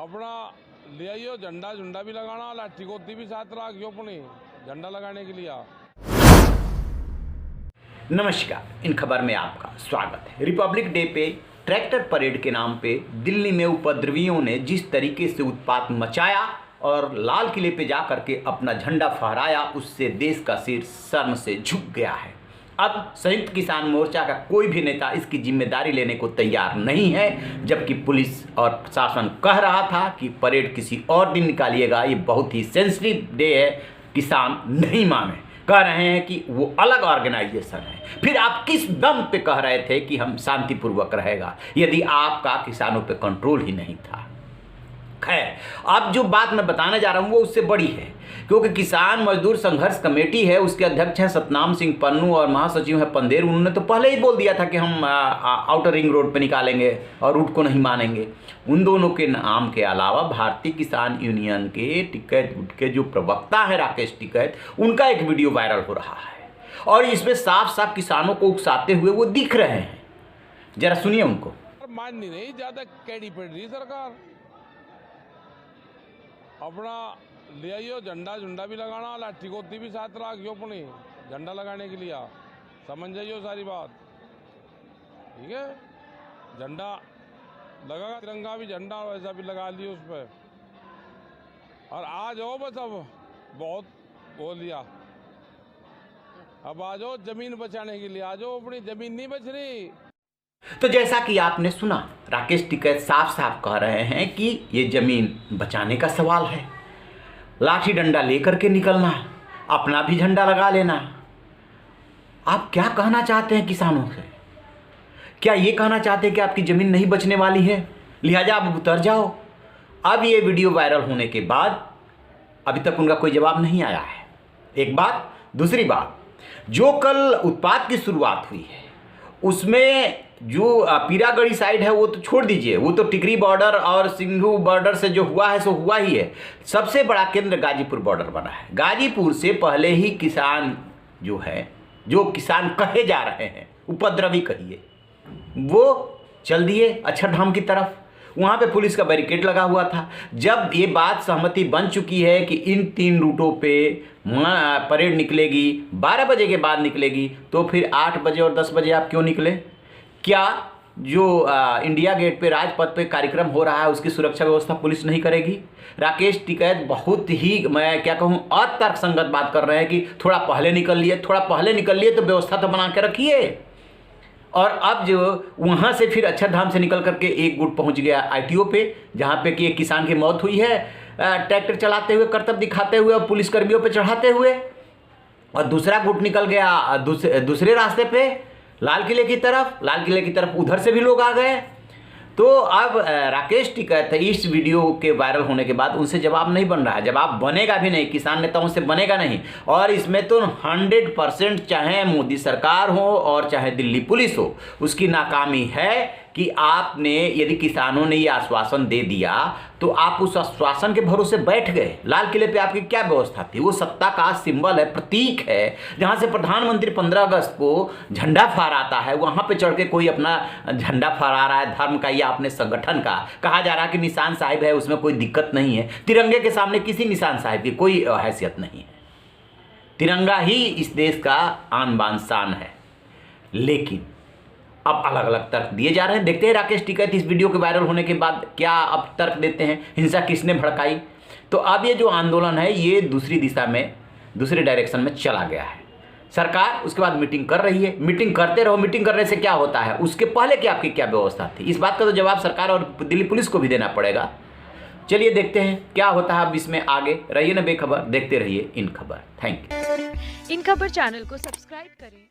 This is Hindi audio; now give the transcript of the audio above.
अपना ले आइयो झंडा झुंडा भी लगाना, लाठी गोती भी साथ रखियो अपनी झंडा लगाने के लिए। नमस्कार, इन खबर में आपका स्वागत है। रिपब्लिक डे पे ट्रैक्टर परेड के नाम पे दिल्ली में उपद्रवियों ने जिस तरीके से उत्पात मचाया और लाल किले पे जा करके अपना झंडा फहराया, उससे देश का सिर शर्म से झुक गया है। अब संयुक्त किसान मोर्चा का कोई भी नेता इसकी जिम्मेदारी लेने को तैयार नहीं है, जबकि पुलिस और प्रशासन कह रहा था कि परेड किसी और दिन निकालिएगा, ये बहुत ही सेंसिटिव डे है, किसान नहीं माने, कह रहे हैं कि वो अलग ऑर्गेनाइजेशन है। फिर आप किस दम पे कह रहे थे कि हम शांतिपूर्वक रहेगा, यदि आपका किसानों पे कंट्रोल ही नहीं था। खैर, अब जो बात मैं बताने जा रहा हूँ वो उससे बड़ी है, क्योंकि किसान मजदूर संघर्ष कमेटी है, उसके अध्यक्ष हैं सतनाम सिंह पन्नू और महासचिव हैं पंदेर। उन्होंने तो पहले ही बोल दिया था कि हम आउटर रिंग रोड पे निकालेंगे और रूट को नहीं मानेंगे। उन दोनों के नाम के अलावा भारतीय किसान यूनियन के टिकैत के जो प्रवक्ता है राकेश टिकैत, उनका एक वीडियो वायरल हो रहा है और इसमें साफ साफ किसानों को उकसाते हुए वो दिख रहे हैं। जरा सुनिए उनको। माननी नहीं, ज्यादा कैडी पड़ रही सरकार। अपना ले आइयो झंडा झुंडा भी लगाना, लाठी गोती भी साथ रखियो अपनी झंडा लगाने के लिए। समझ जाइयो सारी बात, ठीक है। झंडा लगा, तिरंगा भी झंडा वैसा भी लगा लियो उस पर। और आ जाओ, बस अब बहुत बोल लिया, अब आ जाओ जमीन बचाने के लिए, आ जाओ, अपनी जमीन नहीं बच रही। तो जैसा कि आपने सुना, राकेश टिकैत साफ साफ कह रहे हैं कि ये जमीन बचाने का सवाल है, लाठी डंडा लेकर के निकलना, अपना भी झंडा लगा लेना। आप क्या कहना चाहते हैं किसानों से? क्या ये कहना चाहते हैं कि आपकी ज़मीन नहीं बचने वाली है, लिहाजा आप उतर जाओ? अब ये वीडियो वायरल होने के बाद अभी तक उनका कोई जवाब नहीं आया है, एक बात। दूसरी बात, जो कल उत्पात की शुरुआत हुई है उसमें जो पीरागढ़ी साइड है वो तो छोड़ दीजिए, वो तो टिकरी बॉर्डर और सिंघू बॉर्डर से जो हुआ है सो हुआ ही है। सबसे बड़ा केंद्र गाजीपुर बॉर्डर बना है। गाजीपुर से पहले ही किसान जो है, जो किसान कहे जा रहे हैं उपद्रवी कहिए, वो चल दिए अक्षरधाम की तरफ। वहाँ पे पुलिस का बैरिकेड लगा हुआ था। जब ये बात सहमति बन चुकी है कि इन 3 रूटों पे परेड निकलेगी, 12 बजे के बाद निकलेगी, तो फिर 8 बजे और 10 बजे आप क्यों निकले? क्या जो इंडिया गेट पे राजपथ पे कार्यक्रम हो रहा है उसकी सुरक्षा व्यवस्था पुलिस नहीं करेगी? राकेश टिकैत बहुत ही, मैं क्या कहूँ, अतर्कसंगत बात कर रहे हैं कि थोड़ा पहले निकल लिए, थोड़ा पहले निकल लिए तो व्यवस्था तो बना के रखिए। और अब जो वहाँ से फिर अक्षरधाम से निकल करके एक गुट पहुँच गया ITO पे, जहाँ पे कि एक किसान की मौत हुई है ट्रैक्टर चलाते हुए, करतब दिखाते हुए और पुलिसकर्मियों पे चढ़ाते हुए। और दूसरा गुट निकल गया दूसरे रास्ते पे लाल किले की तरफ, उधर से भी लोग आ गए। तो अब राकेश टिकैत इस वीडियो के वायरल होने के बाद उनसे जवाब नहीं बन रहा है, जवाब बनेगा भी नहीं, किसान नेताओं से बनेगा नहीं। और इसमें तो 100% चाहे मोदी सरकार हो और चाहे दिल्ली पुलिस हो, उसकी नाकामी है कि आपने, यदि किसानों ने ये आश्वासन दे दिया तो आप उस आश्वासन के भरोसे बैठ गए। लाल किले पे आपकी क्या व्यवस्था थी? वो सत्ता का सिंबल है, प्रतीक है, जहाँ से प्रधानमंत्री 15 अगस्त को झंडा फहराता है, वहाँ पे चढ़ के कोई अपना झंडा फहरा रहा है धर्म का या अपने संगठन का। कहा जा रहा है कि निशान साहिब है, उसमें कोई दिक्कत नहीं है। तिरंगे के सामने किसी निशान साहिब की कोई हैसियत नहीं है। तिरंगा ही इस देश का आन बान शान है। लेकिन अब अलग अलग तर्क दिए जा रहे हैं। देखते हैं राकेश टिकैत इस वीडियो के वायरल होने के बाद क्या अब तर्क देते हैं, हिंसा किसने भड़काई। तो अब ये जो आंदोलन है ये दूसरी दिशा में, दूसरे डायरेक्शन में चला गया है। सरकार उसके बाद मीटिंग कर रही है। मीटिंग करते रहो, मीटिंग करने से क्या होता है, उसके पहले की आपकी क्या व्यवस्था थी, इस बात का तो जवाब सरकार और दिल्ली पुलिस को भी देना पड़ेगा। चलिए देखते हैं क्या होता है अब इसमें आगे। रहिए ना बेखबर, देखते रहिए इन खबर। Thank you. इन खबर चैनल को सब्सक्राइब करें।